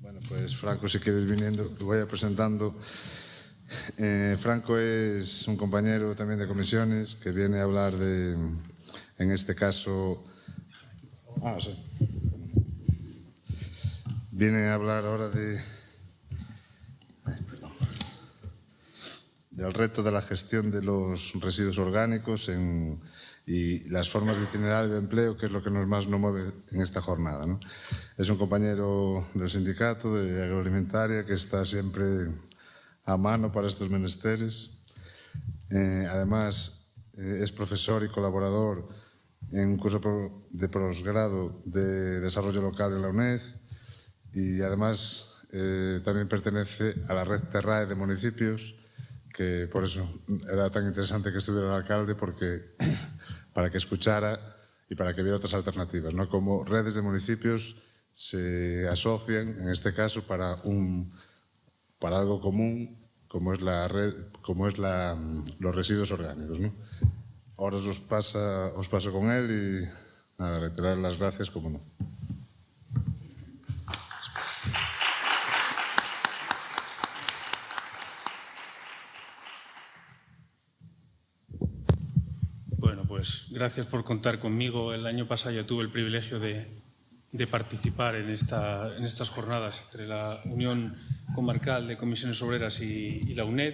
Bueno, pues Franco, si quieres viniendo, te voy a presentando. Franco es un compañero también de comisiones que viene a hablar de, en este caso, sí. Viene a hablar ahora del reto de la gestión de los residuos orgánicos y las formas de itinerario de empleo, que es lo que más nos mueve en esta jornada, ¿no? Es un compañero del sindicato de agroalimentaria que está siempre a mano para estos menesteres. Además, es profesor y colaborador en un curso de posgrado de desarrollo local en la UNED y además también pertenece a la red Terrae de municipios, que por eso era tan interesante que estuviera el alcalde, porque para que escuchara y para que viera otras alternativas, ¿no? Cómo redes de municipios se asocian, en este caso, para algo común, como es los residuos orgánicos, ¿no? Ahora os paso con él y nada, reiterar las gracias, como no. Bueno, pues gracias por contar conmigo. El año pasado ya tuve el privilegio de participar en estas jornadas entre la Unión Comarcal de Comisiones Obreras y la UNED.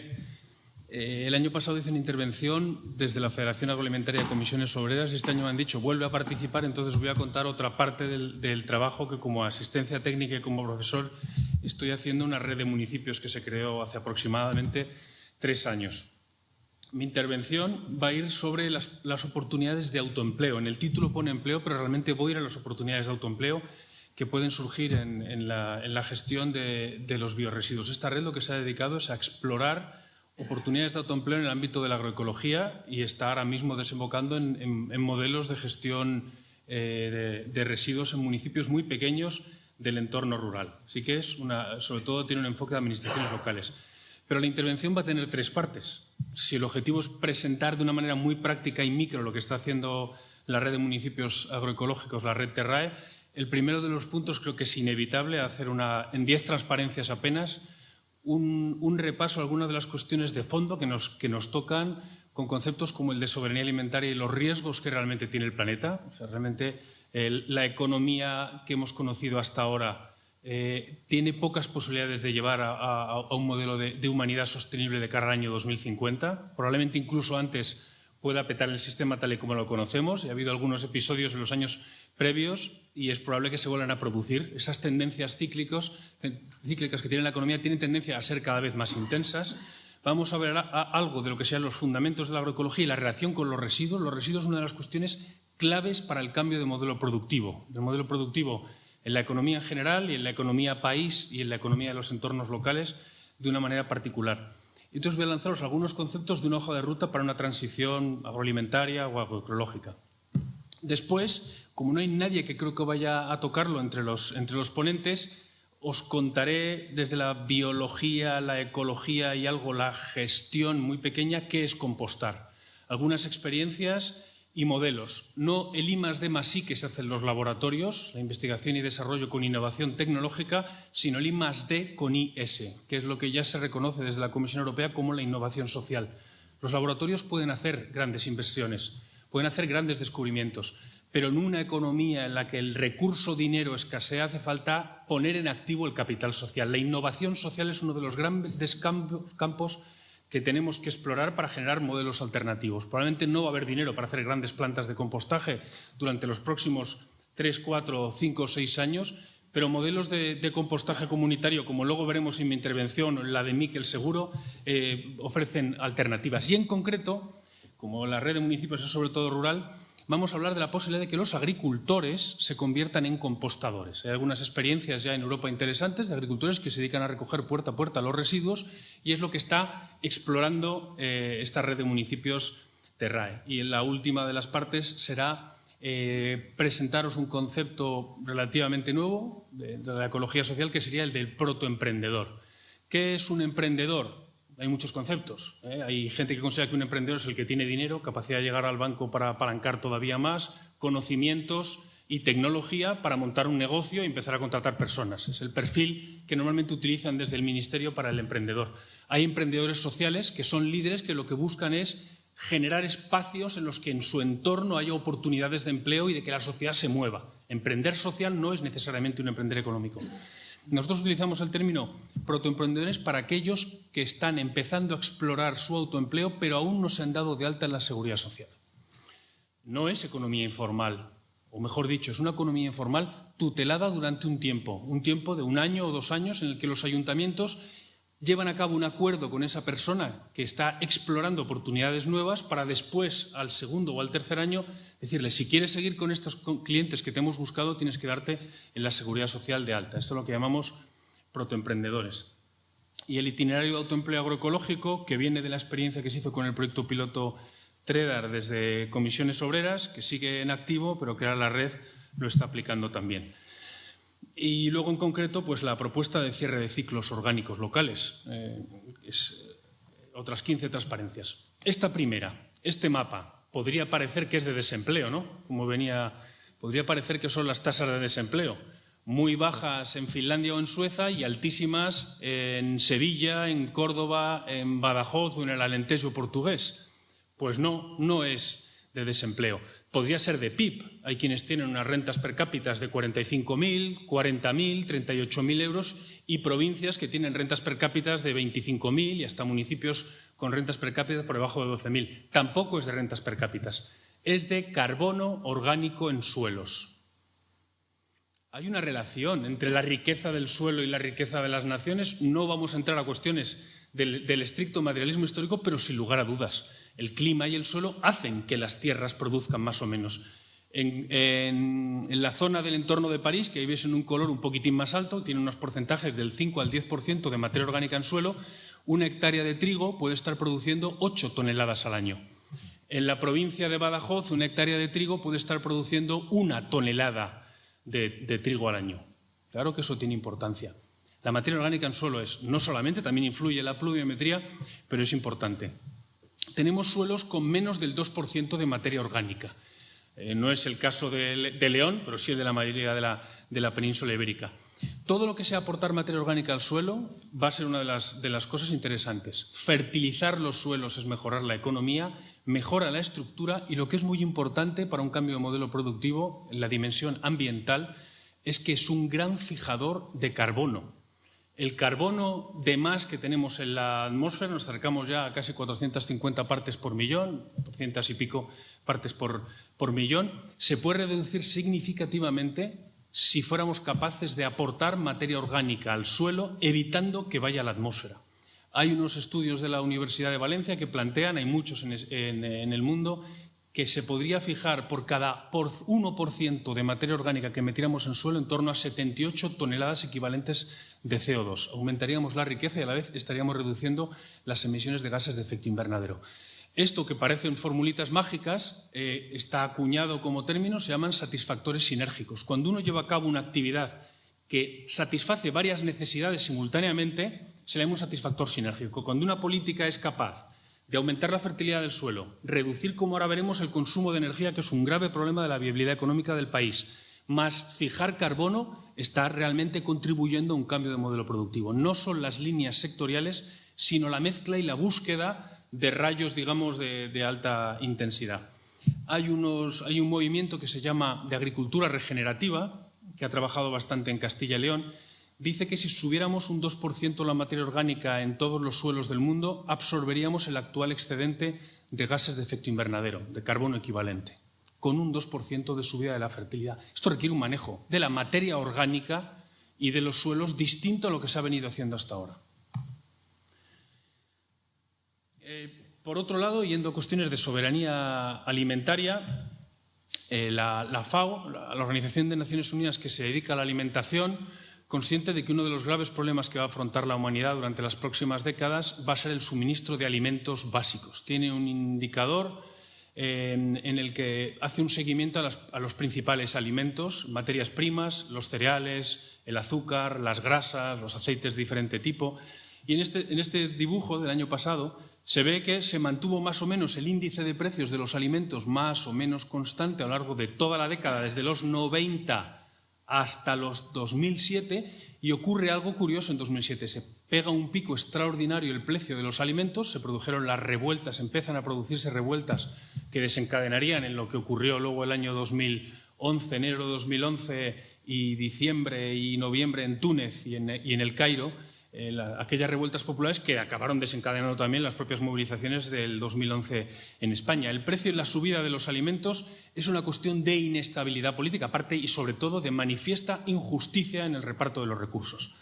El año pasado hice una intervención desde la Federación Agroalimentaria de Comisiones Obreras y este año me han dicho vuelve a participar, entonces voy a contar otra parte del trabajo que como asistencia técnica y como profesor estoy haciendo una red de municipios que se creó hace aproximadamente 3 años. Mi intervención va a ir sobre las oportunidades de autoempleo. En el título pone empleo, pero realmente voy a ir a las oportunidades de autoempleo que pueden surgir en la gestión de los biorresiduos. Esta red lo que se ha dedicado es a explorar oportunidades de autoempleo en el ámbito de la agroecología y está ahora mismo desembocando en modelos de gestión de residuos en municipios muy pequeños del entorno rural. Así que sobre todo tiene un enfoque de administraciones locales. Pero la intervención va a tener 3 partes. Si el objetivo es presentar de una manera muy práctica y micro lo que está haciendo la red de municipios agroecológicos, la red Terrae, el primero de los puntos creo que es inevitable hacer en 10 transparencias apenas un repaso a algunas de las cuestiones de fondo que nos tocan con conceptos como el de soberanía alimentaria y los riesgos que realmente tiene el planeta. O sea, realmente la economía que hemos conocido hasta ahora tiene pocas posibilidades de llevar a un modelo de humanidad sostenible de cara al año 2050. Probablemente incluso antes pueda petar el sistema tal y como lo conocemos. Y ha habido algunos episodios en los años previos y es probable que se vuelvan a producir. Esas tendencias cíclicas que tiene la economía tienen tendencia a ser cada vez más intensas. Vamos a ver algo de lo que sean los fundamentos de la agroecología y la relación con los residuos. Los residuos es una de las cuestiones claves para el cambio de modelo productivo. Del modelo productivo en la economía en general y en la economía país y en la economía de los entornos locales de una manera particular. Entonces voy a lanzaros algunos conceptos de una hoja de ruta para una transición agroalimentaria o agroecológica. Después, como no hay nadie que creo que vaya a tocarlo entre los ponentes, os contaré desde la biología, la ecología y algo la gestión muy pequeña qué es compostar. Algunas experiencias y modelos. No el I+D+I que se hace en los laboratorios, la investigación y desarrollo con innovación tecnológica, sino el I+D con IS, que es lo que ya se reconoce desde la Comisión Europea como la innovación social. Los laboratorios pueden hacer grandes inversiones, pueden hacer grandes descubrimientos, pero en una economía en la que el recurso dinero escasea hace falta poner en activo el capital social. La innovación social es uno de los grandes campos que tenemos que explorar para generar modelos alternativos. Probablemente no va a haber dinero para hacer grandes plantas de compostaje durante los próximos 3, 4, 5 o 6 años, pero modelos de compostaje comunitario, como luego veremos en mi intervención, la de Miquel seguro, ofrecen alternativas. Y en concreto, como la red de municipios es sobre todo rural, vamos a hablar de la posibilidad de que los agricultores se conviertan en compostadores. Hay algunas experiencias ya en Europa interesantes de agricultores que se dedican a recoger puerta a puerta los residuos y es lo que está explorando esta red de municipios Terrae. Y en la última de las partes será presentaros un concepto relativamente nuevo de la ecología social, que sería el del protoemprendedor. ¿Qué es un emprendedor? Hay muchos conceptos. Hay gente que considera que un emprendedor es el que tiene dinero, capacidad de llegar al banco para apalancar todavía más, conocimientos y tecnología para montar un negocio y empezar a contratar personas. Es el perfil que normalmente utilizan desde el Ministerio para el emprendedor. Hay emprendedores sociales que son líderes que lo que buscan es generar espacios en los que en su entorno haya oportunidades de empleo y de que la sociedad se mueva. Emprender social no es necesariamente un emprender económico. Nosotros utilizamos el término protoemprendedores para aquellos que están empezando a explorar su autoempleo pero aún no se han dado de alta en la seguridad social. No es economía informal, o mejor dicho, es una economía informal tutelada durante un tiempo de 1 año o 2 años en el que los ayuntamientos llevan a cabo un acuerdo con esa persona que está explorando oportunidades nuevas para después, al segundo o al tercer año, decirle, si quieres seguir con estos clientes que te hemos buscado, tienes que darte en la seguridad social de alta. Esto es lo que llamamos protoemprendedores. Y el itinerario de autoempleo agroecológico, que viene de la experiencia que se hizo con el proyecto piloto TREDAR desde Comisiones Obreras, que sigue en activo, pero que ahora la red lo está aplicando también. Y luego, en concreto, pues la propuesta de cierre de ciclos orgánicos locales. Otras 15 transparencias. Esta primera, este mapa, podría parecer que es de desempleo, ¿no? Podría parecer que son las tasas de desempleo. Muy bajas en Finlandia o en Suecia y altísimas en Sevilla, en Córdoba, en Badajoz o en el Alentejo portugués. Pues no, no es de desempleo. Podría ser de PIB. Hay quienes tienen unas rentas per cápita de 45.000, 40.000, 38.000 euros y provincias que tienen rentas per cápita de 25.000 y hasta municipios con rentas per cápita por debajo de 12.000. Tampoco es de rentas per cápita. Es de carbono orgánico en suelos. Hay una relación entre la riqueza del suelo y la riqueza de las naciones. No vamos a entrar a cuestiones del estricto materialismo histórico, pero sin lugar a dudas. El clima y el suelo hacen que las tierras produzcan más o menos. En la zona del entorno de París, que ahí ves en un color un poquitín más alto, tiene unos porcentajes del 5 al 10% de materia orgánica en suelo, 1 hectárea de trigo puede estar produciendo 8 toneladas al año. En la provincia de Badajoz, 1 hectárea de trigo puede estar produciendo 1 tonelada de trigo al año. Claro que eso tiene importancia. La materia orgánica en suelo no solamente, también influye en la pluviometría, pero es importante. Tenemos suelos con menos del 2% de materia orgánica. No es el caso de León, pero sí el de la mayoría de la península ibérica. Todo lo que sea aportar materia orgánica al suelo va a ser una de las cosas interesantes. Fertilizar los suelos es mejorar la economía, mejora la estructura y lo que es muy importante para un cambio de modelo productivo en la dimensión ambiental es que es un gran fijador de carbono. El carbono de más que tenemos en la atmósfera, nos acercamos ya a casi 450 partes por millón, 400 y pico partes por millón, se puede reducir significativamente si fuéramos capaces de aportar materia orgánica al suelo, evitando que vaya a la atmósfera. Hay unos estudios de la Universidad de Valencia que plantean, hay muchos en el mundo, que se podría fijar por 1% de materia orgánica que metiéramos en suelo en torno a 78 toneladas equivalentes de CO2. Aumentaríamos la riqueza y a la vez estaríamos reduciendo las emisiones de gases de efecto invernadero. Esto, que parecen formulitas mágicas, está acuñado como término, se llaman satisfactores sinérgicos. Cuando uno lleva a cabo una actividad que satisface varias necesidades simultáneamente, se le llama un satisfactor sinérgico. Cuando una política es capaz de aumentar la fertilidad del suelo, reducir, como ahora veremos, el consumo de energía, que es un grave problema de la viabilidad económica del país, más fijar carbono, está realmente contribuyendo a un cambio de modelo productivo. No son las líneas sectoriales, sino la mezcla y la búsqueda de rayos, digamos, de alta intensidad. Hay un movimiento que se llama de agricultura regenerativa, que ha trabajado bastante en Castilla y León. Dice que si subiéramos un 2% la materia orgánica en todos los suelos del mundo, absorberíamos el actual excedente de gases de efecto invernadero, de carbono equivalente, con un 2% de subida de la fertilidad. Esto requiere un manejo de la materia orgánica y de los suelos distinto a lo que se ha venido haciendo hasta ahora. Por otro lado, yendo a cuestiones de soberanía alimentaria, la FAO, la Organización de Naciones Unidas que se dedica a la alimentación, consciente de que uno de los graves problemas que va a afrontar la humanidad durante las próximas décadas va a ser el suministro de alimentos básicos. Tiene un indicador en el que hace un seguimiento a los principales alimentos, materias primas, los cereales, el azúcar, las grasas, los aceites de diferente tipo, Y en este dibujo del año pasado se ve que se mantuvo más o menos el índice de precios de los alimentos más o menos constante a lo largo de toda la década, desde los 90 hasta los 2007, y ocurre algo curioso en 2007. Se pega un pico extraordinario el precio de los alimentos, se produjeron las revueltas, empiezan a producirse revueltas que desencadenarían en lo que ocurrió luego el año 2011, enero de 2011 y diciembre y noviembre en Túnez y en El Cairo, aquellas revueltas populares que acabaron desencadenando también las propias movilizaciones del 2011 en España. El precio y la subida de los alimentos es una cuestión de inestabilidad política, aparte y sobre todo de manifiesta injusticia en el reparto de los recursos.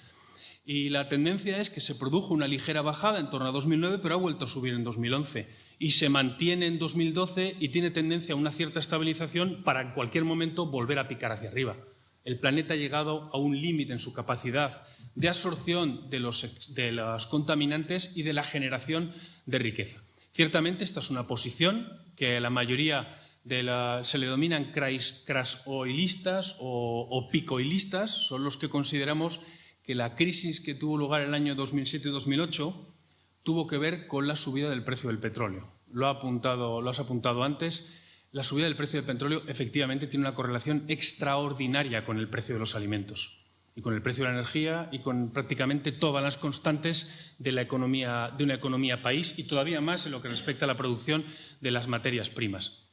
Y la tendencia es que se produjo una ligera bajada en torno a 2009, pero ha vuelto a subir en 2011 y se mantiene en 2012 y tiene tendencia a una cierta estabilización para en cualquier momento volver a picar hacia arriba. El planeta ha llegado a un límite en su capacidad de absorción de los contaminantes y de la generación de riqueza. Ciertamente esta es una posición que a la mayoría se le denominan crash-oilistas o picoilistas, son los que consideramos que la crisis que tuvo lugar en el año 2007 y 2008 tuvo que ver con la subida del precio del petróleo. Lo has apuntado antes. La subida del precio del petróleo efectivamente tiene una correlación extraordinaria con el precio de los alimentos y con el precio de la energía y con prácticamente todas las constantes de una economía país y todavía más en lo que respecta a la producción de las materias primas.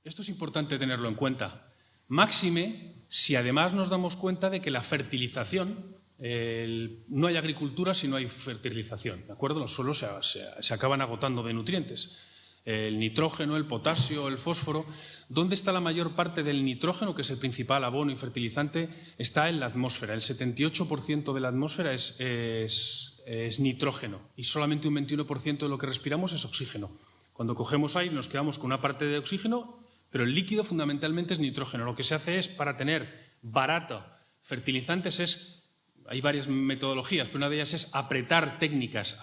Esto es importante tenerlo en cuenta. Máxime si además nos damos cuenta de que la fertilización, no hay agricultura si no hay fertilización, ¿de acuerdo? Los suelos se acaban agotando de nutrientes. El nitrógeno, el potasio, el fósforo. ¿Dónde está la mayor parte del nitrógeno, que es el principal abono y fertilizante? Está en la atmósfera. El 78% de la atmósfera es nitrógeno y solamente un 21% de lo que respiramos es oxígeno. Cuando cogemos aire nos quedamos con una parte de oxígeno, pero el líquido fundamentalmente es nitrógeno. Lo que se hace es, para tener barato fertilizantes, hay varias metodologías, pero una de ellas es apretar técnicas,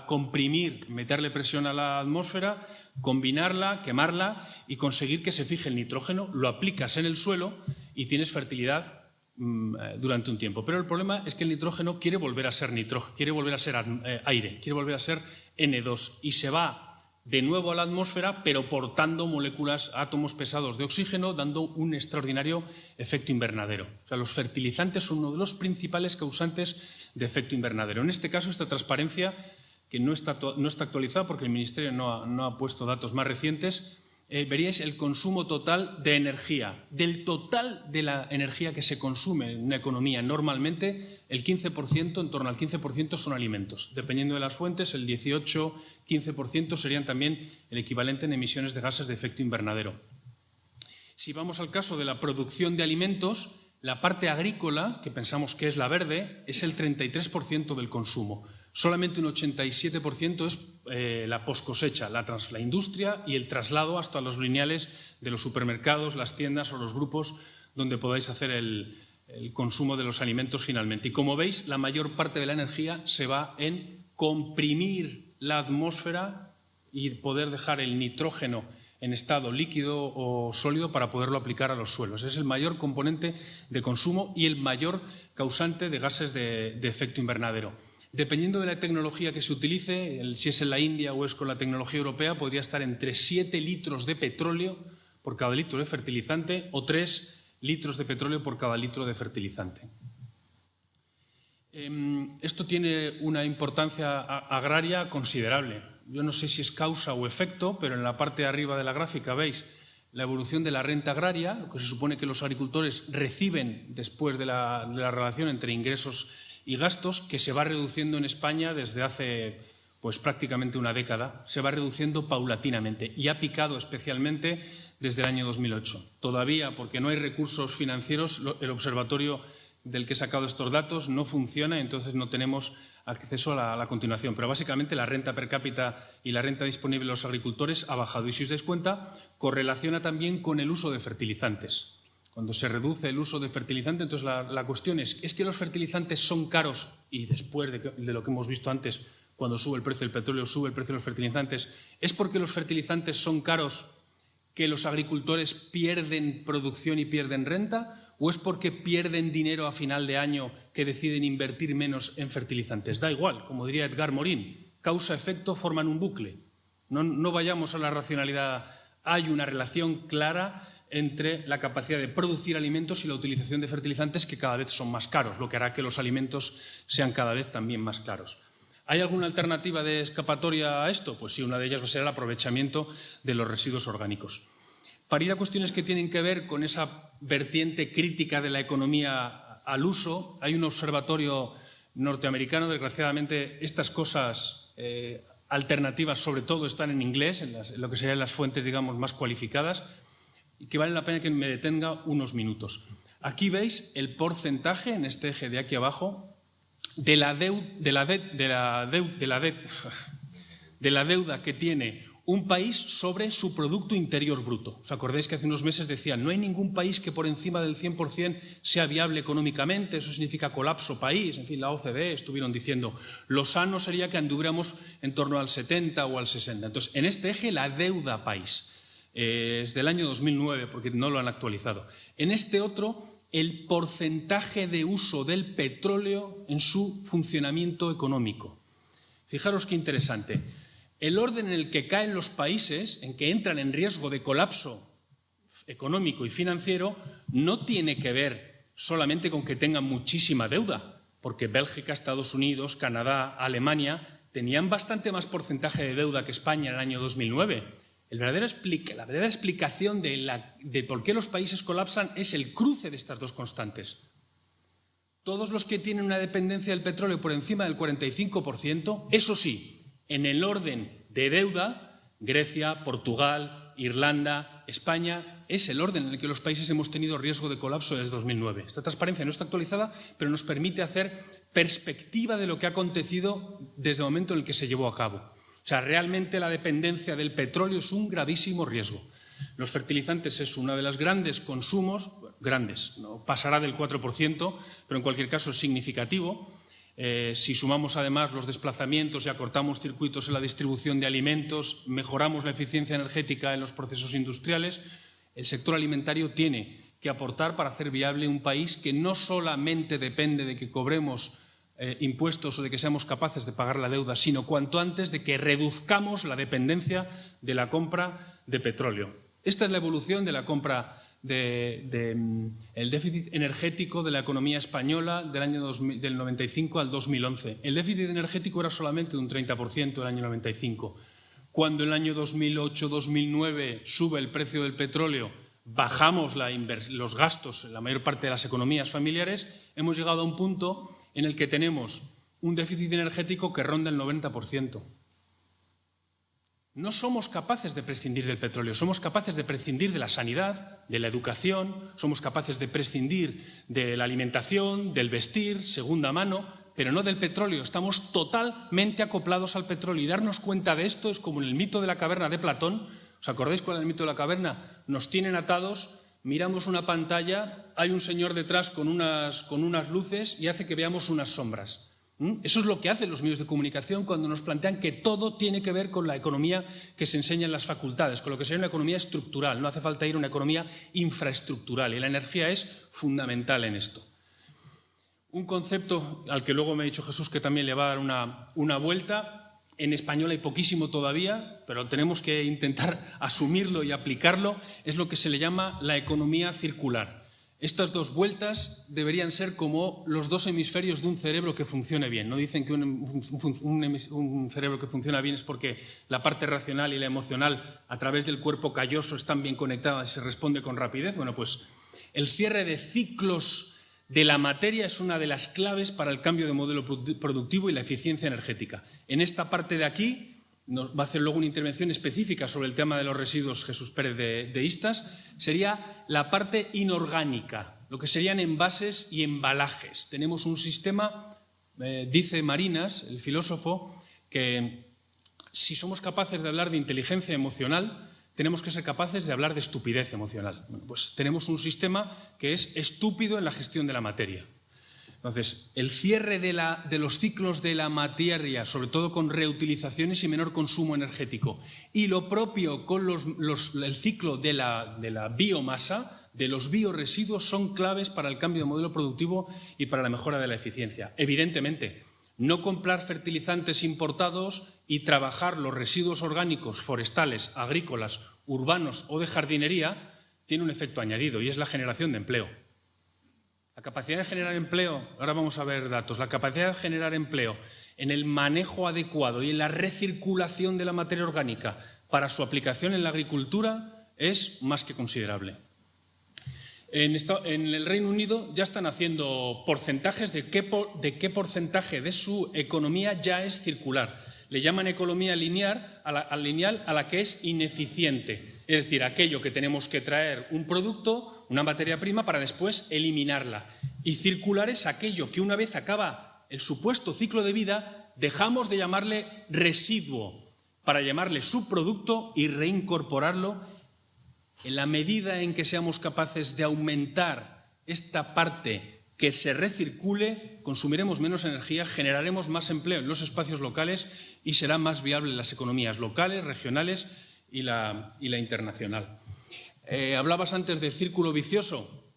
comprimir, meterle presión a la atmósfera, combinarla, quemarla y conseguir que se fije el nitrógeno, lo aplicas en el suelo y tienes fertilidad durante un tiempo. Pero el problema es que el nitrógeno quiere volver a ser nitrógeno, quiere volver a ser aire, quiere volver a ser N2 y se va de nuevo a la atmósfera, pero portando moléculas, átomos pesados de oxígeno, dando un extraordinario efecto invernadero. O sea, los fertilizantes son uno de los principales causantes de efecto invernadero. En este caso, esta transparencia, que no está actualizada porque el Ministerio no ha puesto datos más recientes, veríais el consumo total de energía. Del total de la energía que se consume en una economía normalmente, el 15%, en torno al 15% son alimentos. Dependiendo de las fuentes, el 18-15% serían también el equivalente en emisiones de gases de efecto invernadero. Si vamos al caso de la producción de alimentos, la parte agrícola, que pensamos que es la verde, es el 33% del consumo. Solamente un 87% es la poscosecha, la industria y el traslado hasta los lineales de los supermercados, las tiendas o los grupos donde podáis hacer el consumo de los alimentos finalmente. Y como veis, la mayor parte de la energía se va en comprimir la atmósfera y poder dejar el nitrógeno en estado líquido o sólido para poderlo aplicar a los suelos. Es el mayor componente de consumo y el mayor causante de gases de efecto invernadero. Dependiendo de la tecnología que se utilice, si es en la India o es con la tecnología europea, podría estar entre 7 litros de petróleo por cada litro de fertilizante o 3 litros de petróleo por cada litro de fertilizante. Esto tiene una importancia agraria considerable. Yo no sé si es causa o efecto, pero en la parte de arriba de la gráfica veis la evolución de la renta agraria, lo que se supone que los agricultores reciben después de la relación entre ingresos y gastos, que se va reduciendo en España desde hace prácticamente una década, se va reduciendo paulatinamente y ha picado especialmente desde el año 2008. Todavía, porque no hay recursos financieros, el observatorio del que he sacado estos datos no funciona y entonces no tenemos acceso a la continuación. Pero básicamente la renta per cápita y la renta disponible de los agricultores ha bajado y, si os dais cuenta, correlaciona también con el uso de fertilizantes. Cuando se reduce el uso de fertilizantes, entonces la cuestión es que los fertilizantes son caros y después de lo que hemos visto antes, cuando sube el precio del petróleo, sube el precio de los fertilizantes, ¿es porque los fertilizantes son caros que los agricultores pierden producción y pierden renta? ¿O es porque pierden dinero a final de año que deciden invertir menos en fertilizantes? Da igual, como diría Edgar Morin, causa-efecto forman un bucle. No vayamos a la racionalidad. Hay una relación clara entre la capacidad de producir alimentos y la utilización de fertilizantes, que cada vez son más caros, lo que hará que los alimentos sean cada vez también más caros. ¿Hay alguna alternativa de escapatoria a esto? Pues sí, una de ellas va a ser el aprovechamiento de los residuos orgánicos. Para ir a cuestiones que tienen que ver con esa vertiente crítica de la economía al uso, hay un observatorio norteamericano. Desgraciadamente, estas cosas alternativas sobre todo están en inglés, en lo que serían las fuentes, digamos, más cualificadas, y que vale la pena que me detenga unos minutos. Aquí veis el porcentaje, en este eje de aquí abajo, de la deuda que tiene un país sobre su Producto Interior Bruto. ¿Os acordáis que hace unos meses decían no hay ningún país que por encima del 100% sea viable económicamente? Eso significa colapso país. En fin, la OCDE estuvieron diciendo lo sano sería que anduviéramos en torno al 70 o al 60. Entonces, en este eje la deuda país es del año 2009 porque no lo han actualizado. En este otro, el porcentaje de uso del petróleo en su funcionamiento económico. Fijaros qué interesante. El orden en el que caen los países, en que entran en riesgo de colapso económico y financiero, no tiene que ver solamente con que tengan muchísima deuda, porque Bélgica, Estados Unidos, Canadá, Alemania tenían bastante más porcentaje de deuda que España en el año 2009. La verdadera explicación de por qué los países colapsan es el cruce de estas dos constantes. Todos los que tienen una dependencia del petróleo por encima del 45%, eso sí, en el orden de deuda, Grecia, Portugal, Irlanda, España, es el orden en el que los países hemos tenido riesgo de colapso desde 2009. Esta transparencia no está actualizada, pero nos permite hacer perspectiva de lo que ha acontecido desde el momento en el que se llevó a cabo. O sea, realmente la dependencia del petróleo es un gravísimo riesgo. Los fertilizantes es uno de los grandes consumos, grandes, no pasará del 4%, pero en cualquier caso es significativo. Si sumamos además los desplazamientos y acortamos circuitos en la distribución de alimentos, mejoramos la eficiencia energética en los procesos industriales, el sector alimentario tiene que aportar para hacer viable un país que no solamente depende de que cobremos impuestos o de que seamos capaces de pagar la deuda, sino cuanto antes de que reduzcamos la dependencia de la compra de petróleo. Esta es la evolución de la compra el déficit energético de la economía española del 95 al 2011. El déficit energético era solamente de un 30% el año 95. Cuando en el año 2008-2009 sube el precio del petróleo, bajamos los gastos en la mayor parte de las economías familiares, hemos llegado a un punto en el que tenemos un déficit energético que ronda el 90%. No somos capaces de prescindir del petróleo, somos capaces de prescindir de la sanidad, de la educación, somos capaces de prescindir de la alimentación, del vestir, segunda mano, pero no del petróleo. Estamos totalmente acoplados al petróleo y darnos cuenta de esto es como en el mito de la caverna de Platón. ¿Os acordáis cuál es el mito de la caverna? Nos tienen atados, miramos una pantalla, hay un señor detrás con unas luces y hace que veamos unas sombras. Eso es lo que hacen los medios de comunicación cuando nos plantean que todo tiene que ver con la economía que se enseña en las facultades, con lo que sería una economía estructural. No hace falta ir a una economía infraestructural y la energía es fundamental en esto. Un concepto al que luego me ha dicho Jesús que también le va a dar una vuelta. En español hay poquísimo todavía, pero tenemos que intentar asumirlo y aplicarlo. Es lo que se le llama la economía circular. Estas dos vueltas deberían ser como los dos hemisferios de un cerebro que funcione bien. No dicen que un cerebro que funciona bien es porque la parte racional y la emocional a través del cuerpo calloso están bien conectadas y se responde con rapidez. Bueno, pues el cierre de ciclos de la materia es una de las claves para el cambio de modelo productivo y la eficiencia energética. En esta parte de aquí va a hacer luego una intervención específica sobre el tema de los residuos Jesús Pérez de Istas, sería la parte inorgánica, lo que serían envases y embalajes. Tenemos un sistema, dice Marinas, el filósofo, que si somos capaces de hablar de inteligencia emocional, tenemos que ser capaces de hablar de estupidez emocional. Bueno, pues tenemos un sistema que es estúpido en la gestión de la materia. Entonces, el cierre de los ciclos de la materia, sobre todo con reutilizaciones y menor consumo energético, y lo propio con el ciclo de la biomasa, de los biorresiduos son claves para el cambio de modelo productivo y para la mejora de la eficiencia. Evidentemente, no comprar fertilizantes importados y trabajar los residuos orgánicos forestales, agrícolas, urbanos o de jardinería tiene un efecto añadido y es la generación de empleo. La capacidad de generar empleo, ahora vamos a ver datos, la capacidad de generar empleo en el manejo adecuado y en la recirculación de la materia orgánica para su aplicación en la agricultura es más que considerable. En el Reino Unido ya están haciendo porcentajes de qué porcentaje de su economía ya es circular. Le llaman economía lineal a la que es ineficiente, es decir, aquello que tenemos que traer un producto, una materia prima, para después eliminarla. Y circular es aquello que una vez acaba el supuesto ciclo de vida, dejamos de llamarle residuo para llamarle subproducto y reincorporarlo. En la medida en que seamos capaces de aumentar esta parte que se recircule, consumiremos menos energía, generaremos más empleo en los espacios locales y será más viable las economías locales, regionales y la internacional. Hablabas antes de círculo vicioso.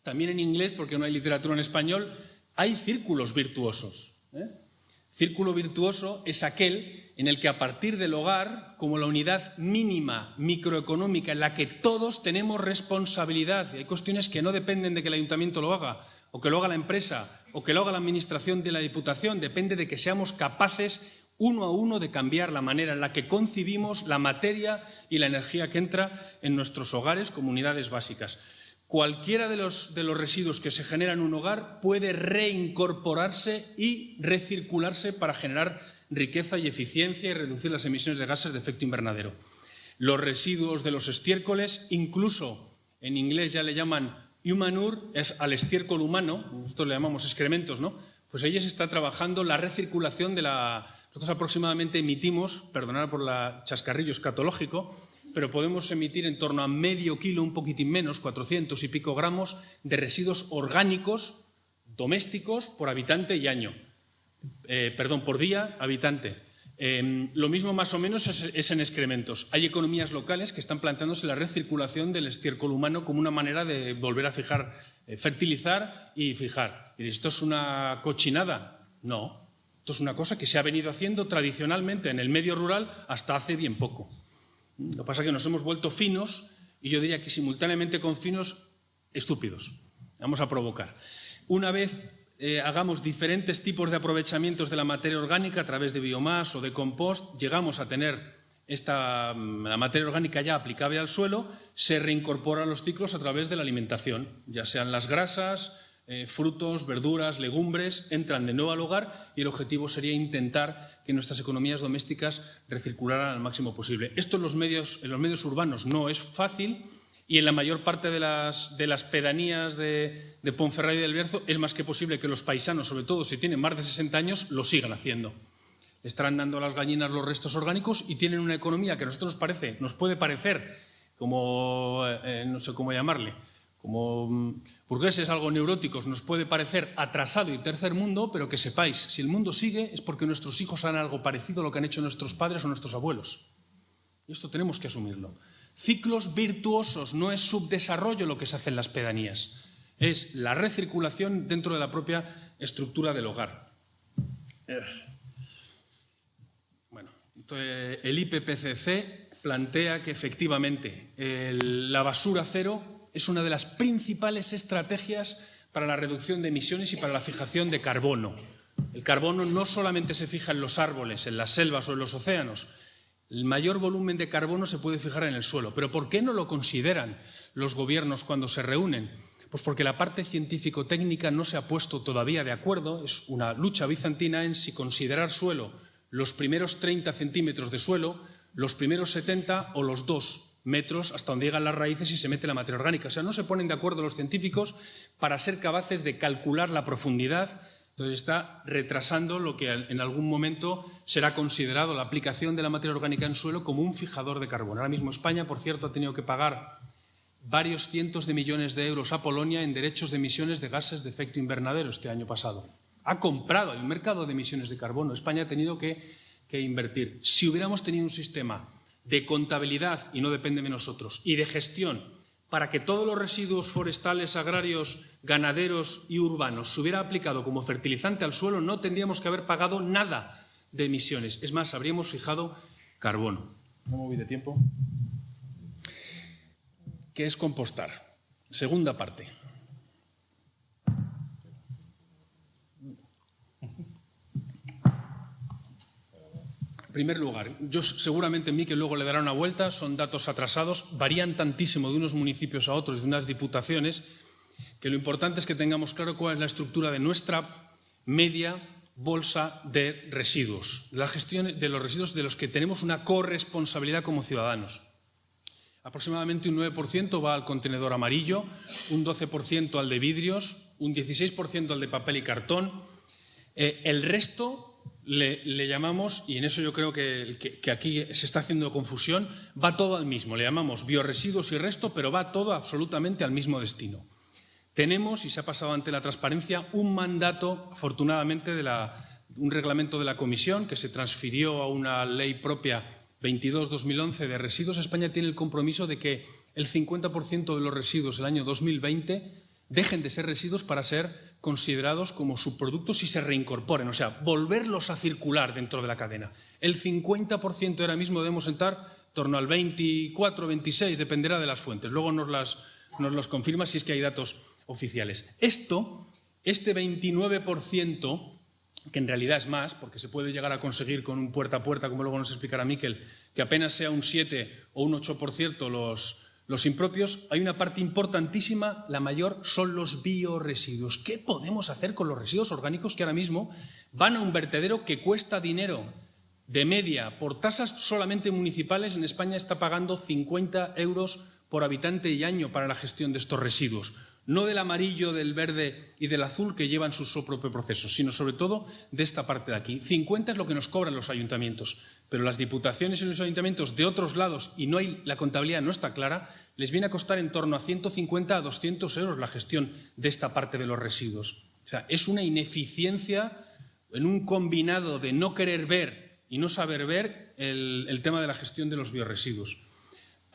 También en inglés, porque no hay literatura en español, hay círculos virtuosos. Círculo virtuoso es aquel en el que a partir del hogar, como la unidad mínima microeconómica en la que todos tenemos responsabilidad, y hay cuestiones que no dependen de que el ayuntamiento lo haga, o que lo haga la empresa, o que lo haga la administración de la Diputación, depende de que seamos capaces uno a uno de cambiar la manera en la que concibimos la materia y la energía que entra en nuestros hogares como unidades básicas. Cualquiera de los residuos que se generan en un hogar puede reincorporarse y recircularse para generar riqueza y eficiencia y reducir las emisiones de gases de efecto invernadero. Los residuos de los estiércoles, incluso en inglés ya le llaman humanure, es al estiércol humano, nosotros le llamamos excrementos, ¿no? Pues ahí se está trabajando la recirculación de la... Nosotros aproximadamente emitimos, perdonad por el chascarrillo escatológico, pero podemos emitir en torno a medio kilo, un poquitín menos, 400 y pico gramos de residuos orgánicos domésticos por habitante y año. Por día, habitante. Lo mismo más o menos es en excrementos. Hay economías locales que están planteándose la recirculación del estiércol humano como una manera de volver a fijar, fertilizar y fijar. ¿Y esto es una cochinada? No. Esto es una cosa que se ha venido haciendo tradicionalmente en el medio rural hasta hace bien poco. Lo que pasa es que nos hemos vuelto finos y yo diría que simultáneamente con finos, estúpidos. Vamos a provocar. Una vez hagamos diferentes tipos de aprovechamientos de la materia orgánica a través de biomás o de compost, llegamos a tener la materia orgánica ya aplicable al suelo, se reincorporan los ciclos a través de la alimentación, ya sean las grasas, frutos, verduras, legumbres, entran de nuevo al hogar y el objetivo sería intentar que nuestras economías domésticas recircularan al máximo posible. Esto en los medios urbanos no es fácil y en la mayor parte de las pedanías de Ponferrada y del Bierzo es más que posible que los paisanos, sobre todo si tienen más de 60 años, lo sigan haciendo. Estarán dando a las gallinas los restos orgánicos y tienen una economía que a nosotros nos puede parecer como, no sé cómo llamarle, como burgueses algo neuróticos, nos puede parecer atrasado y tercer mundo, pero que sepáis, si el mundo sigue es porque nuestros hijos harán algo parecido a lo que han hecho nuestros padres o nuestros abuelos. Y esto tenemos que asumirlo. Ciclos virtuosos, no es subdesarrollo lo que se hace en las pedanías, es la recirculación dentro de la propia estructura del hogar. Bueno, entonces, el IPCC plantea que efectivamente la basura cero es una de las principales estrategias para la reducción de emisiones y para la fijación de carbono. El carbono no solamente se fija en los árboles, en las selvas o en los océanos. El mayor volumen de carbono se puede fijar en el suelo. ¿Pero por qué no lo consideran los gobiernos cuando se reúnen? Pues porque la parte científico-técnica no se ha puesto todavía de acuerdo. Es una lucha bizantina en si considerar suelo los primeros 30 centímetros de suelo, los primeros 70 o los 2 metros hasta donde llegan las raíces y se mete la materia orgánica. O sea, no se ponen de acuerdo los científicos para ser capaces de calcular la profundidad. Entonces está retrasando lo que en algún momento será considerado la aplicación de la materia orgánica en suelo como un fijador de carbono. Ahora mismo España, por cierto, ha tenido que pagar varios cientos de millones de euros a Polonia en derechos de emisiones de gases de efecto invernadero este año pasado. Ha comprado, hay un mercado de emisiones de carbono. España ha tenido que invertir. Si hubiéramos tenido un sistema de contabilidad, y no depende de nosotros, y de gestión para que todos los residuos forestales, agrarios, ganaderos y urbanos se hubiera aplicado como fertilizante al suelo, no tendríamos que haber pagado nada de emisiones. Es más, habríamos fijado carbono. No me voy de tiempo. ¿Qué es compostar? Segunda parte. En primer lugar, seguramente Mikel luego le dará una vuelta, son datos atrasados, varían tantísimo de unos municipios a otros, de unas diputaciones, que lo importante es que tengamos claro cuál es la estructura de nuestra media bolsa de residuos, la gestión de los residuos de los que tenemos una corresponsabilidad como ciudadanos. Aproximadamente un 9% va al contenedor amarillo, un 12% al de vidrios, un 16% al de papel y cartón. El resto le llamamos, y en eso yo creo que aquí se está haciendo confusión, va todo al mismo. Le llamamos biorresiduos y resto, pero va todo absolutamente al mismo destino. Tenemos, y se ha pasado ante la transparencia, un mandato, afortunadamente, un reglamento de la Comisión que se transfirió a una ley propia 22/2011 de residuos. España tiene el compromiso de que el 50% de los residuos del año 2020 dejen de ser residuos para ser considerados como subproductos y se reincorporen, o sea, volverlos a circular dentro de la cadena. El 50% ahora mismo debemos entrar en torno al 24, 26, dependerá de las fuentes. Luego nos los confirma si es que hay datos oficiales. Este 29%, que en realidad es más, porque se puede llegar a conseguir con un puerta a puerta, como luego nos explicará Mikel, que apenas sea un 7 o un 8% los impropios, hay una parte importantísima, la mayor, son los biorresiduos. ¿Qué podemos hacer con los residuos orgánicos que ahora mismo van a un vertedero que cuesta dinero? De media, por tasas solamente municipales, en España está pagando 50 euros por habitante y año para la gestión de estos residuos. No del amarillo, del verde y del azul que llevan su propio proceso, sino sobre todo de esta parte de aquí. 50 es lo que nos cobran los ayuntamientos, pero las diputaciones y los ayuntamientos de otros lados, y la contabilidad no está clara, les viene a costar en torno a 150 a 200 euros la gestión de esta parte de los residuos. O sea, es una ineficiencia en un combinado de no querer ver y no saber ver el tema de la gestión de los biorresiduos.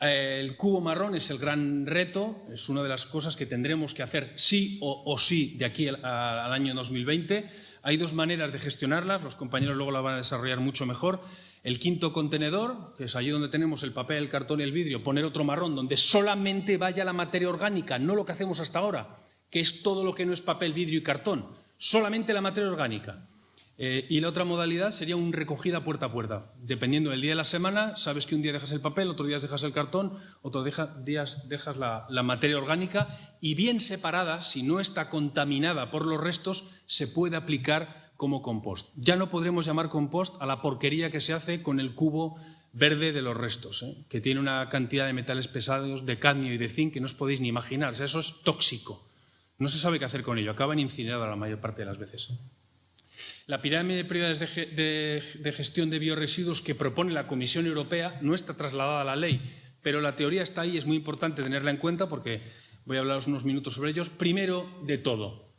El cubo marrón es el gran reto, es una de las cosas que tendremos que hacer sí o sí de aquí al año 2020. Hay dos maneras de gestionarlas, los compañeros luego la van a desarrollar mucho mejor. El quinto contenedor, que es allí donde tenemos el papel, el cartón y el vidrio, poner otro marrón donde solamente vaya la materia orgánica, no lo que hacemos hasta ahora, que es todo lo que no es papel, vidrio y cartón, solamente la materia orgánica. Y la otra modalidad sería un recogida puerta a puerta. Dependiendo del día de la semana, sabes que un día dejas el papel, otro día dejas el cartón, otro día dejas la materia orgánica y bien separada, si no está contaminada por los restos, se puede aplicar como compost. Ya no podremos llamar compost a la porquería que se hace con el cubo verde de los restos, que tiene una cantidad de metales pesados, de cadmio y de zinc que no os podéis ni imaginar. O sea, eso es tóxico. No se sabe qué hacer con ello. Acaban incinerados la mayor parte de las veces. La pirámide de prioridades de gestión de biorresiduos que propone la Comisión Europea no está trasladada a la ley, pero la teoría está ahí y es muy importante tenerla en cuenta porque voy a hablaros unos minutos sobre ellos. Primero de todo,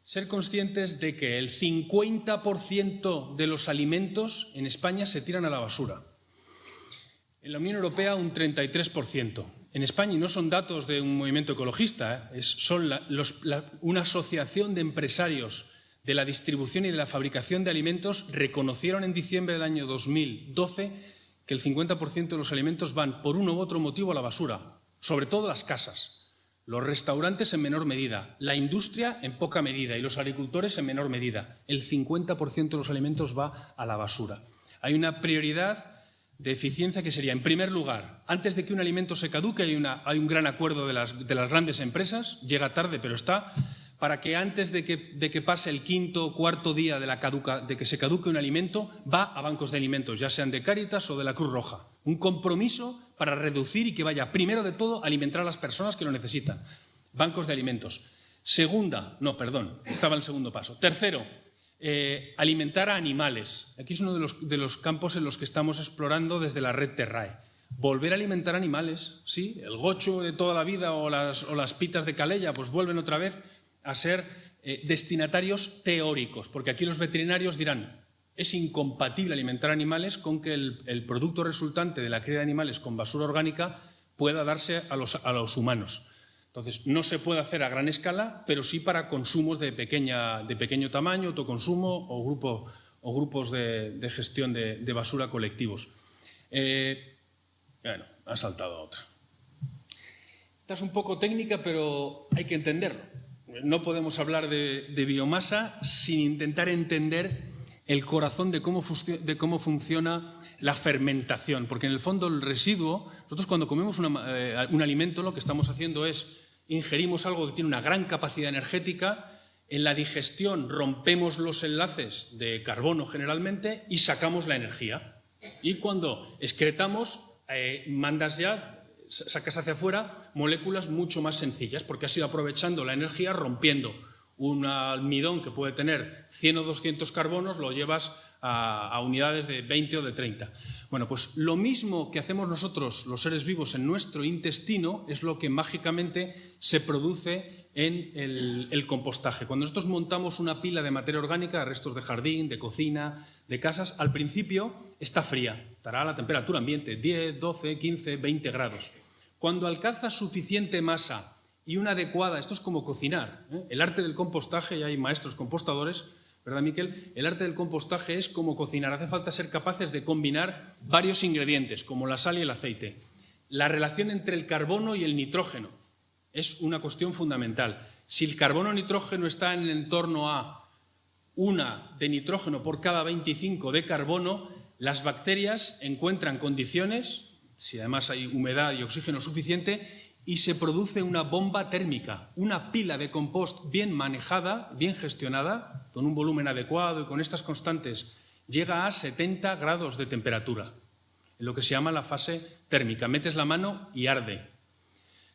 ser conscientes de que el 50% de los alimentos en España se tiran a la basura. En la Unión Europea un 33%. En España, y no son datos de un movimiento ecologista, son una asociación de empresarios de la distribución y de la fabricación de alimentos reconocieron en diciembre del año 2012 que el 50% de los alimentos van por uno u otro motivo a la basura, sobre todo las casas, los restaurantes en menor medida, la industria en poca medida y los agricultores en menor medida. El 50% de los alimentos va a la basura. Hay una prioridad de eficiencia que sería, en primer lugar, antes de que un alimento se caduque, hay un gran acuerdo de las grandes empresas, llega tarde pero está, para que antes de que pase el quinto o cuarto día de que se caduque un alimento, va a bancos de alimentos, ya sean de Cáritas o de la Cruz Roja. Un compromiso para reducir y que vaya, primero de todo, a alimentar a las personas que lo necesitan. Bancos de alimentos. Estaba el segundo paso. Tercero, alimentar a animales. Aquí es uno de los campos en los que estamos explorando desde la red Terrae. Volver a alimentar animales, sí, el gocho de toda la vida o las pitas de Calella, pues vuelven otra vez a ser destinatarios teóricos, porque aquí los veterinarios dirán es incompatible alimentar animales con que el producto resultante de la cría de animales con basura orgánica pueda darse a los humanos. Entonces, no se puede hacer a gran escala, pero sí para consumos de pequeño tamaño, autoconsumo o grupos de gestión de basura colectivos. Bueno, ha saltado a otra. Esta es un poco técnica, pero hay que entenderlo. No podemos hablar de biomasa sin intentar entender el corazón de cómo funciona la fermentación, porque en el fondo el residuo, nosotros cuando comemos un alimento lo que estamos haciendo es ingerimos algo que tiene una gran capacidad energética, en la digestión rompemos los enlaces de carbono generalmente y sacamos la energía. Y cuando excretamos, sacas hacia afuera moléculas mucho más sencillas, porque has ido aprovechando la energía rompiendo un almidón que puede tener 100 o 200 carbonos, lo llevas a unidades de 20 o de 30. Bueno, pues lo mismo que hacemos nosotros, los seres vivos, en nuestro intestino, es lo que mágicamente se produce en el compostaje. Cuando nosotros montamos una pila de materia orgánica, de restos de jardín, de cocina, de casas, al principio está fría, estará a la temperatura ambiente, 10, 12, 15, 20 grados. Cuando alcanza suficiente masa y una adecuada, esto es como cocinar, el arte del compostaje, y hay maestros compostadores, ¿verdad, Miquel? El arte del compostaje es como cocinar. Hace falta ser capaces de combinar varios ingredientes, como la sal y el aceite. La relación entre el carbono y el nitrógeno es una cuestión fundamental. Si el carbono o nitrógeno está en torno a 1 de nitrógeno por cada 25 de carbono, las bacterias encuentran condiciones, si además hay humedad y oxígeno suficiente, y se produce una bomba térmica, una pila de compost bien manejada, bien gestionada, con un volumen adecuado y con estas constantes, llega a 70 grados de temperatura, en lo que se llama la fase térmica. Metes la mano y arde.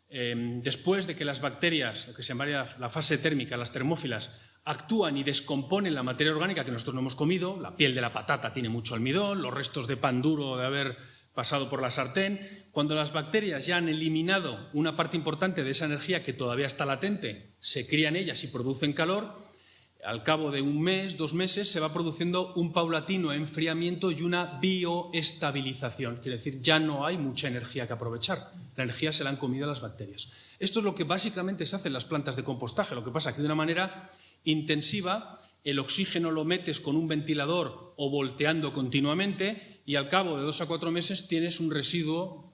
Después de que las bacterias, lo que se llamaría la fase térmica, las termófilas, actúan y descomponen la materia orgánica que nosotros no hemos comido, la piel de la patata tiene mucho almidón, los restos de pan duro de haber pasado por la sartén, cuando las bacterias ya han eliminado una parte importante de esa energía que todavía está latente, se crían ellas y producen calor, al cabo de 1 mes, 2 meses, se va produciendo un paulatino enfriamiento y una bioestabilización. Quiere decir, ya no hay mucha energía que aprovechar. La energía se la han comido las bacterias. Esto es lo que básicamente se hace en las plantas de compostaje. Lo que pasa es que de una manera intensiva el oxígeno lo metes con un ventilador o volteando continuamente y al cabo de 2 a 4 meses tienes un residuo,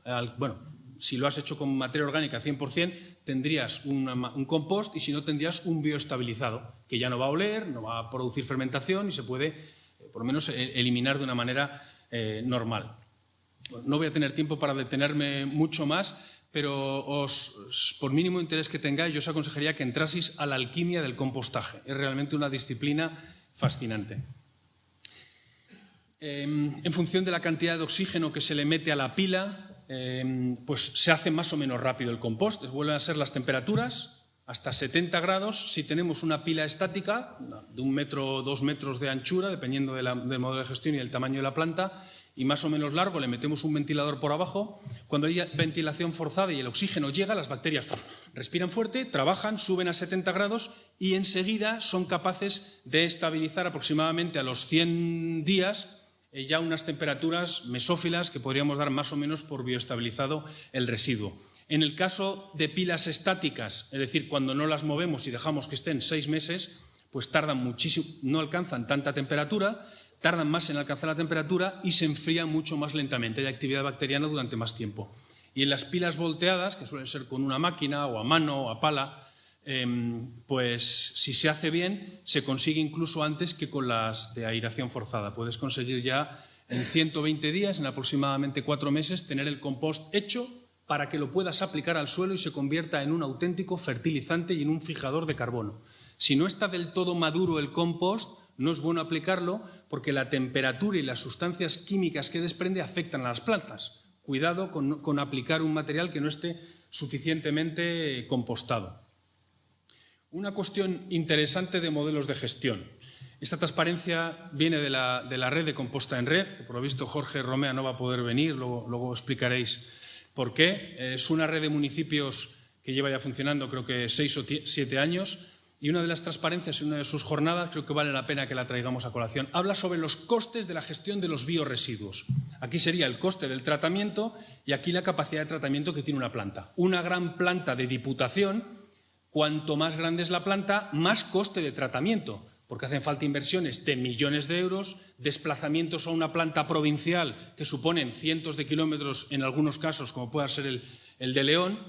si lo has hecho con materia orgánica 100%, tendrías un compost y si no tendrías un bioestabilizado, que ya no va a oler, no va a producir fermentación y se puede, por lo menos, eliminar de una manera normal. No voy a tener tiempo para detenerme mucho más, pero por mínimo interés que tengáis, yo os aconsejaría que entraseis a la alquimia del compostaje. Es realmente una disciplina fascinante. En función de la cantidad de oxígeno que se le mete a la pila, pues se hace más o menos rápido el compost. Vuelven a ser las temperaturas hasta 70 grados si tenemos una pila estática de 1 metro o 2 metros de anchura, dependiendo del modelo de gestión y del tamaño de la planta, y más o menos largo, le metemos un ventilador por abajo. Cuando hay ventilación forzada y el oxígeno llega, las bacterias respiran fuerte, trabajan, suben a 70 grados y enseguida son capaces de estabilizar aproximadamente a los 100 días ya unas temperaturas mesófilas que podríamos dar más o menos por bioestabilizado el residuo. En el caso de pilas estáticas, es decir, cuando no las movemos y dejamos que estén 6 meses, pues tardan muchísimo, no alcanzan tanta temperatura, tardan más en alcanzar la temperatura y se enfrían mucho más lentamente. Hay actividad bacteriana durante más tiempo. Y en las pilas volteadas, que suelen ser con una máquina o a mano o a pala, pues si se hace bien, se consigue incluso antes que con las de aireación forzada. Puedes conseguir ya en 120 días, en aproximadamente 4 meses, tener el compost hecho para que lo puedas aplicar al suelo y se convierta en un auténtico fertilizante y en un fijador de carbono. Si no está del todo maduro el compost, no es bueno aplicarlo porque la temperatura y las sustancias químicas que desprende afectan a las plantas. Cuidado con aplicar un material que no esté suficientemente compostado. Una cuestión interesante de modelos de gestión. Esta transparencia viene de la red de Composta en Red, que por lo visto Jorge Romea no va a poder venir, luego explicaréis por qué. Es una red de municipios que lleva ya funcionando creo que 6 o 7 años y una de las transparencias en una de sus jornadas, creo que vale la pena que la traigamos a colación, habla sobre los costes de la gestión de los biorresiduos. Aquí sería el coste del tratamiento y aquí la capacidad de tratamiento que tiene una planta. Una gran planta de Diputación, cuanto más grande es la planta, más coste de tratamiento, porque hacen falta inversiones de millones de euros, desplazamientos a una planta provincial que suponen cientos de kilómetros en algunos casos, como pueda ser el de León.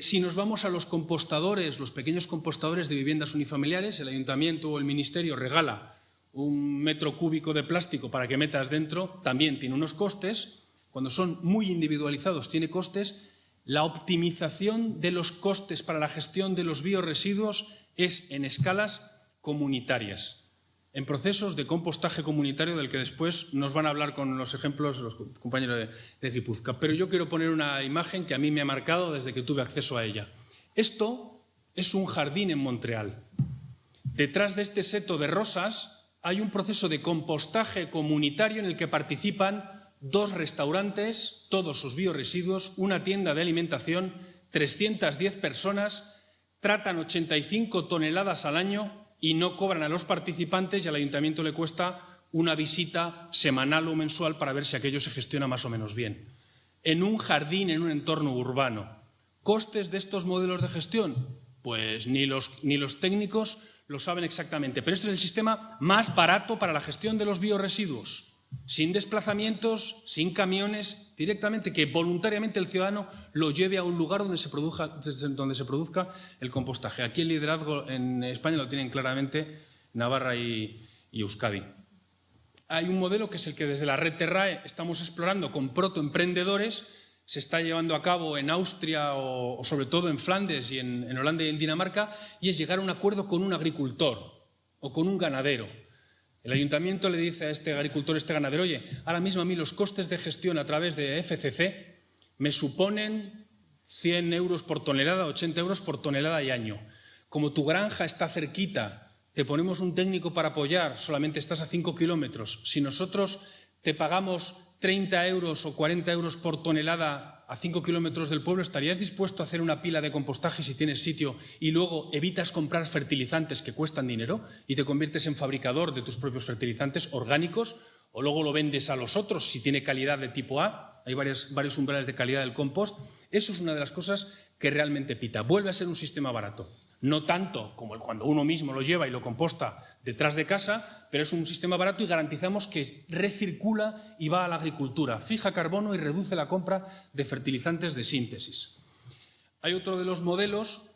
Si nos vamos a los compostadores, los pequeños compostadores de viviendas unifamiliares, el Ayuntamiento o el Ministerio regala 1 metro cúbico de plástico para que metas dentro, también tiene unos costes. Cuando son muy individualizados tiene costes. La optimización de los costes para la gestión de los biorresiduos es en escalas comunitarias, en procesos de compostaje comunitario del que después nos van a hablar con los ejemplos los compañeros de Guipúzcoa. Pero yo quiero poner una imagen que a mí me ha marcado desde que tuve acceso a ella. Esto es un jardín en Montreal. Detrás de este seto de rosas hay un proceso de compostaje comunitario en el que participan 2 restaurantes, todos sus biorresiduos, una tienda de alimentación, 310 personas, tratan 85 toneladas al año y no cobran a los participantes, y al Ayuntamiento le cuesta una visita semanal o mensual para ver si aquello se gestiona más o menos bien. En un jardín, en un entorno urbano. ¿Costes de estos modelos de gestión? Pues ni los técnicos lo saben exactamente, pero este es el sistema más barato para la gestión de los biorresiduos. Sin desplazamientos, sin camiones, directamente que voluntariamente el ciudadano lo lleve a un lugar donde se produzca el compostaje. Aquí el liderazgo en España lo tienen claramente Navarra y Euskadi. Hay un modelo que es el que desde la red Terrae estamos explorando con protoemprendedores. Se está llevando a cabo en Austria o sobre todo en Flandes y en Holanda y en Dinamarca, y es llegar a un acuerdo con un agricultor o con un ganadero. El Ayuntamiento le dice a este agricultor, este ganadero, oye, ahora mismo a mí los costes de gestión a través de FCC me suponen 100 euros por tonelada, 80 euros por tonelada y año. Como tu granja está cerquita, te ponemos un técnico para apoyar, solamente estás a 5 kilómetros. Si nosotros te pagamos 30 euros o 40 euros por tonelada a 5 kilómetros del pueblo, ¿estarías dispuesto a hacer una pila de compostaje si tienes sitio y luego evitas comprar fertilizantes que cuestan dinero y te conviertes en fabricador de tus propios fertilizantes orgánicos, o luego lo vendes a los otros si tiene calidad de tipo A? Hay varios umbrales de calidad del compost. Eso es una de las cosas que realmente pita. Vuelve a ser un sistema barato. No tanto como cuando uno mismo lo lleva y lo composta detrás de casa, pero es un sistema barato y garantizamos que recircula y va a la agricultura, fija carbono y reduce la compra de fertilizantes de síntesis. Hay otro de los modelos,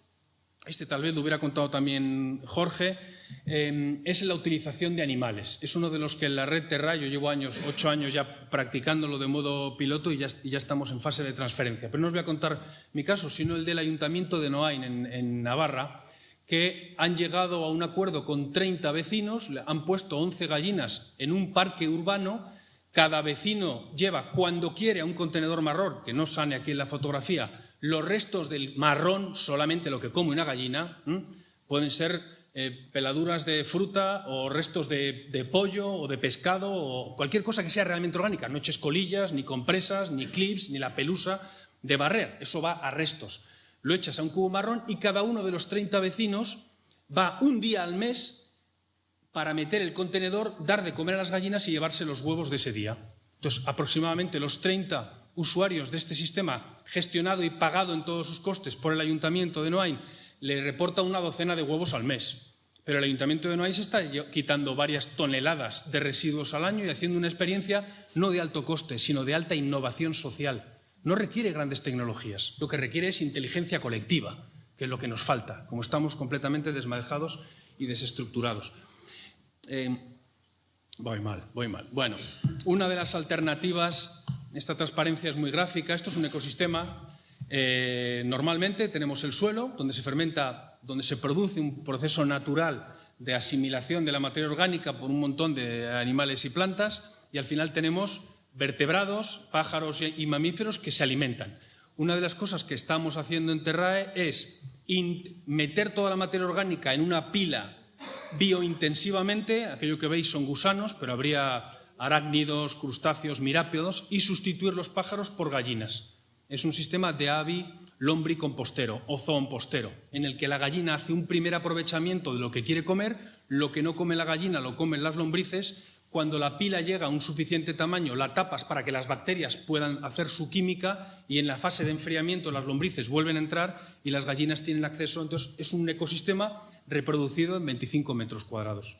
este tal vez lo hubiera contado también Jorge, es la utilización de animales. Es uno de los que en la red Terrae, yo llevo 8 años ya practicándolo de modo piloto y ya estamos en fase de transferencia. Pero no os voy a contar mi caso, sino el del Ayuntamiento de Noain, en Navarra, que han llegado a un acuerdo con 30 vecinos, han puesto 11 gallinas en un parque urbano. Cada vecino lleva, cuando quiere, a un contenedor marrón, que no sale aquí en la fotografía, los restos del marrón, solamente lo que come una gallina. Pueden ser peladuras de fruta o restos de pollo o de pescado o cualquier cosa que sea realmente orgánica. No eches colillas, ni compresas, ni clips, ni la pelusa de barrer. Eso va a restos. Lo echas a un cubo marrón y cada uno de los 30 vecinos va un día al mes para meter el contenedor, dar de comer a las gallinas y llevarse los huevos de ese día. Entonces, aproximadamente los 30 usuarios de este sistema, gestionado y pagado en todos sus costes por el Ayuntamiento de Noain, le reporta una docena de huevos al mes. Pero el Ayuntamiento de Noain se está quitando varias toneladas de residuos al año y haciendo una experiencia no de alto coste, sino de alta innovación social. No requiere grandes tecnologías, lo que requiere es inteligencia colectiva, que es lo que nos falta, como estamos completamente desmadejados y desestructurados. Voy mal. Bueno, una de las alternativas, esta transparencia es muy gráfica, esto es un ecosistema. Normalmente tenemos el suelo, donde se fermenta, donde se produce un proceso natural de asimilación de la materia orgánica por un montón de animales y plantas, y al final tenemos vertebrados, pájaros y mamíferos que se alimentan. Una de las cosas que estamos haciendo en Terrae es meter toda la materia orgánica en una pila biointensivamente, aquello que veis son gusanos, pero habría arácnidos, crustáceos, mirápedos, y sustituir los pájaros por gallinas. Es un sistema de lombricompostero o zoompostero, en el que la gallina hace un primer aprovechamiento de lo que quiere comer, lo que no come la gallina lo comen las lombrices. Cuando la pila llega a un suficiente tamaño, la tapas para que las bacterias puedan hacer su química y en la fase de enfriamiento las lombrices vuelven a entrar y las gallinas tienen acceso. Entonces, es un ecosistema reproducido en 25 metros cuadrados.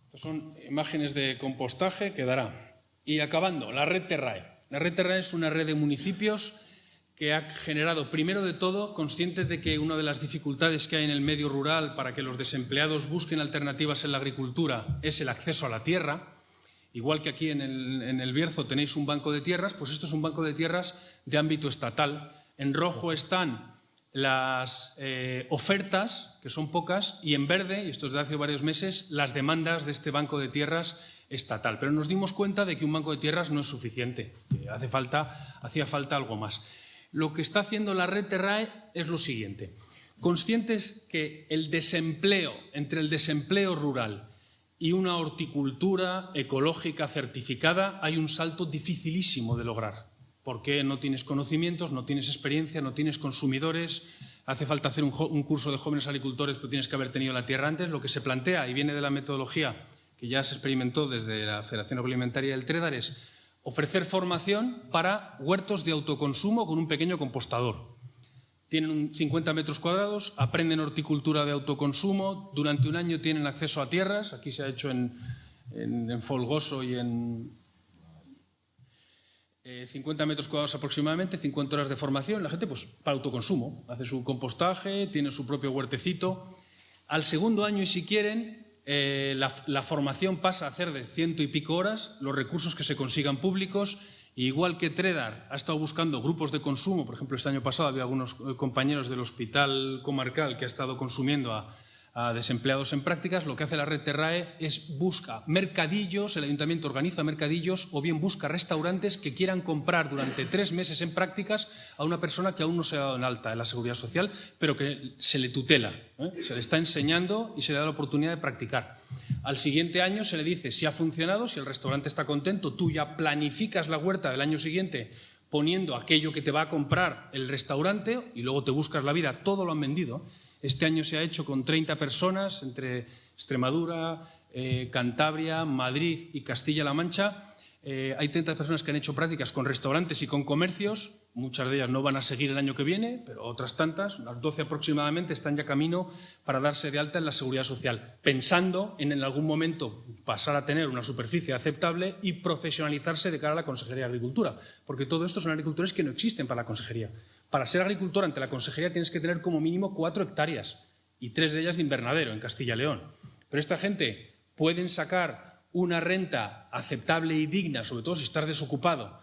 Estas son imágenes de compostaje que dará. Y acabando, la red Terrae. La red Terrae es una red de municipios que ha generado, primero de todo, conscientes de que una de las dificultades que hay en el medio rural para que los desempleados busquen alternativas en la agricultura es el acceso a la tierra. Igual que aquí en el Bierzo tenéis un banco de tierras, pues esto es un banco de tierras de ámbito estatal. En rojo están las ofertas, que son pocas, y en verde, y esto es de hace varios meses, las demandas de este banco de tierras estatal. Pero nos dimos cuenta de que un banco de tierras no es suficiente, que hacía falta algo más. Lo que está haciendo la red Terrae es lo siguiente. Conscientes que entre el desempleo rural y una horticultura ecológica certificada hay un salto dificilísimo de lograr. Porque no tienes conocimientos, no tienes experiencia, no tienes consumidores. Hace falta hacer un curso de jóvenes agricultores, pero tienes que haber tenido la tierra antes. Lo que se plantea, y viene de la metodología que ya se experimentó desde la Federación Agroalimentaria del Trédar, es ofrecer formación para huertos de autoconsumo con un pequeño compostador. Tienen 50 metros cuadrados, aprenden horticultura de autoconsumo, durante un año tienen acceso a tierras. Aquí se ha hecho en Folgoso y en 50 metros cuadrados aproximadamente, 50 horas de formación. La gente, pues, para autoconsumo, hace su compostaje, tiene su propio huertecito. Al segundo año, y si quieren, la formación pasa a hacer de 100 y pico horas, los recursos que se consigan públicos. Igual que Trédar ha estado buscando grupos de consumo, por ejemplo, este año pasado había algunos compañeros del Hospital Comarcal que ha estado consumiendo a desempleados en prácticas. Lo que hace la red Terrae es busca mercadillos, el ayuntamiento organiza mercadillos o bien busca restaurantes que quieran comprar durante 3 meses en prácticas a una persona que aún no se ha dado en alta en la Seguridad Social, pero que se le tutela, se le está enseñando y se le da la oportunidad de practicar. Al siguiente año se le dice si ha funcionado, si el restaurante está contento, tú ya planificas la huerta del año siguiente poniendo aquello que te va a comprar el restaurante y luego te buscas la vida, todo lo han vendido. Este año se ha hecho con 30 personas entre Extremadura, Cantabria, Madrid y Castilla-La Mancha. Hay 30 personas que han hecho prácticas con restaurantes y con comercios. Muchas de ellas no van a seguir el año que viene, pero otras tantas, unas 12 aproximadamente, están ya camino para darse de alta en la Seguridad Social, pensando en algún momento pasar a tener una superficie aceptable y profesionalizarse de cara a la Consejería de Agricultura. Porque todo esto son agricultores que no existen para la Consejería. Para ser agricultor ante la Consejería tienes que tener como mínimo 4 hectáreas y 3 de ellas de invernadero en Castilla y León. Pero esta gente pueden sacar una renta aceptable y digna, sobre todo si estás desocupado,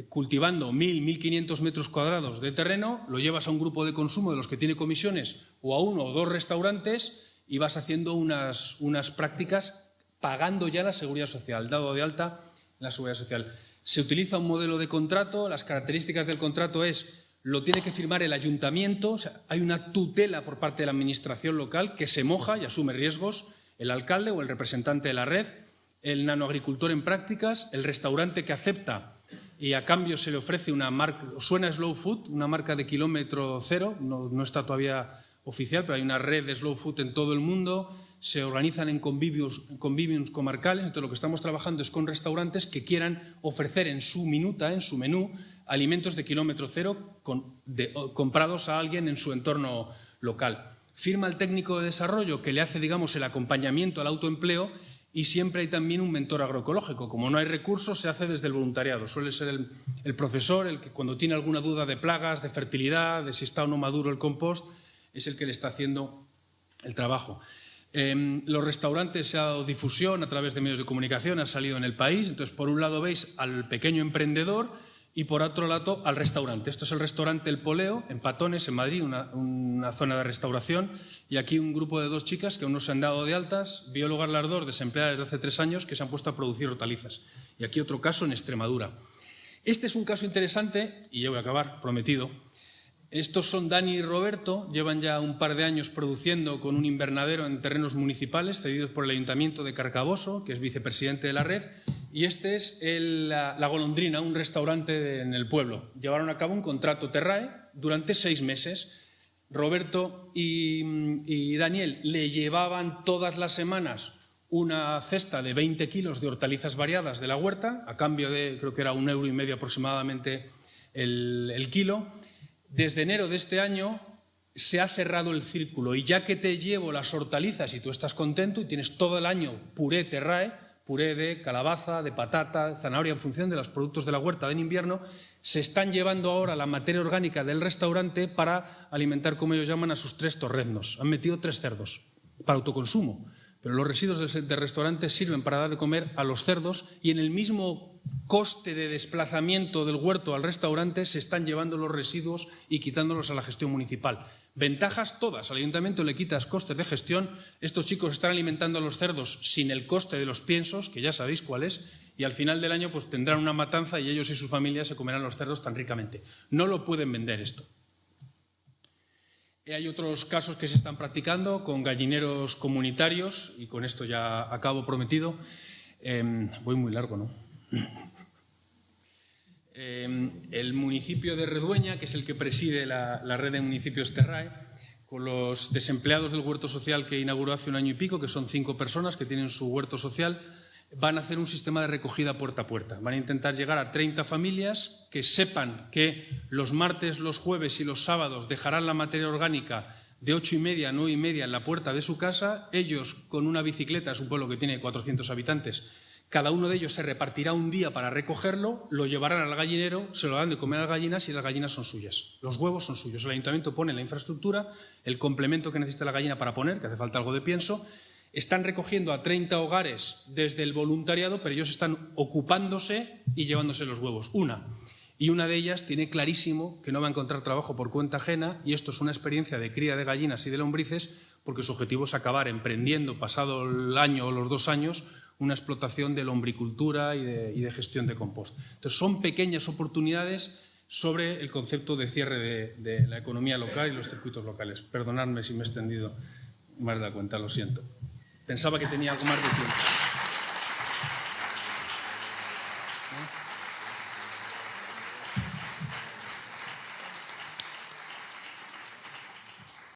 cultivando 1.000, 1.500 metros cuadrados de terreno, lo llevas a un grupo de consumo de los que tiene comisiones o a 1 o 2 restaurantes y vas haciendo unas prácticas pagando ya la Seguridad Social, dado de alta la Seguridad Social. Se utiliza un modelo de contrato, las características del contrato es lo tiene que firmar el ayuntamiento, o sea, hay una tutela por parte de la administración local que se moja y asume riesgos, el alcalde o el representante de la red, el nanoagricultor en prácticas, el restaurante que acepta y a cambio se le ofrece una marca, suena Slow Food, una marca de kilómetro cero, no está todavía oficial, pero hay una red de Slow Food en todo el mundo, se organizan en conviviums comarcales. Entonces lo que estamos trabajando es con restaurantes que quieran ofrecer en su minuta, en su menú, alimentos de kilómetro cero comprados a alguien en su entorno local. Firma el técnico de desarrollo que le hace, digamos, el acompañamiento al autoempleo y siempre hay también un mentor agroecológico. Como no hay recursos, se hace desde el voluntariado. Suele ser el profesor el que cuando tiene alguna duda de plagas, de fertilidad, de si está o no maduro el compost, es el que le está haciendo el trabajo. Los restaurantes se ha dado difusión a través de medios de comunicación, ha salido en el país. Entonces, por un lado veis al pequeño emprendedor y por otro lado al restaurante. Esto es el restaurante El Poleo, en Patones, en Madrid, una zona de restauración. Y aquí un grupo de 2 chicas que aún no se han dado de altas, biólogas las 2, desempleadas desde hace 3 años, que se han puesto a producir hortalizas. Y aquí otro caso en Extremadura. Este es un caso interesante, y ya voy a acabar, prometido. Estos son Dani y Roberto, llevan ya un par de años produciendo con un invernadero en terrenos municipales cedidos por el Ayuntamiento de Carcaboso, que es vicepresidente de la red, Y este es La Golondrina, un restaurante en el pueblo. Llevaron a cabo un contrato Terrae durante 6 meses. Roberto y Daniel le llevaban todas las semanas una cesta de 20 kilos de hortalizas variadas de la huerta, a cambio de, creo que era 1,5 € aproximadamente el kilo. Desde enero de este año se ha cerrado el círculo y ya que te llevo las hortalizas y tú estás contento y tienes todo el año puré Terrae, puré de calabaza, de patata, de zanahoria, en función de los productos de la huerta en invierno, se están llevando ahora la materia orgánica del restaurante para alimentar, como ellos llaman, a sus 3 torreznos. Han metido 3 cerdos para autoconsumo, pero los residuos del restaurante sirven para dar de comer a los cerdos y en el mismo coste de desplazamiento del huerto al restaurante se están llevando los residuos y quitándolos a la gestión municipal. Ventajas todas. Al ayuntamiento le quitas costes de gestión. Estos chicos están alimentando a los cerdos sin el coste de los piensos, que ya sabéis cuál es, y al final del año pues tendrán una matanza y ellos y sus familias se comerán los cerdos tan ricamente. No lo pueden vender esto. Hay otros casos que se están practicando con gallineros comunitarios y con esto ya acabo prometido. Voy muy largo, ¿no? El municipio de Redueña, que es el que preside la red de municipios Terrae, con los desempleados del huerto social que inauguró hace 1 año y pico, que son 5 personas que tienen su huerto social, van a hacer un sistema de recogida puerta a puerta. Van a intentar llegar a 30 familias que sepan que los martes, los jueves y los sábados dejarán la materia orgánica de 8:30 a 9:30 en la puerta de su casa. Ellos, con una bicicleta, es un pueblo que tiene 400 habitantes, cada uno de ellos se repartirá un día para recogerlo, lo llevarán al gallinero, se lo dan de comer a las gallinas y las gallinas son suyas. Los huevos son suyos. El ayuntamiento pone la infraestructura, el complemento que necesita la gallina para poner, que hace falta algo de pienso. Están recogiendo a 30 hogares desde el voluntariado, pero ellos están ocupándose y llevándose los huevos. Y una de ellas tiene clarísimo que no va a encontrar trabajo por cuenta ajena y esto es una experiencia de cría de gallinas y de lombrices porque su objetivo es acabar emprendiendo, pasado el año o los 2 años, una explotación de lombricultura y de gestión de compost. Entonces, son pequeñas oportunidades sobre el concepto de cierre de la economía local y los circuitos locales. Perdonadme si me he extendido más de la cuenta, lo siento. Pensaba que tenía algo más de tiempo.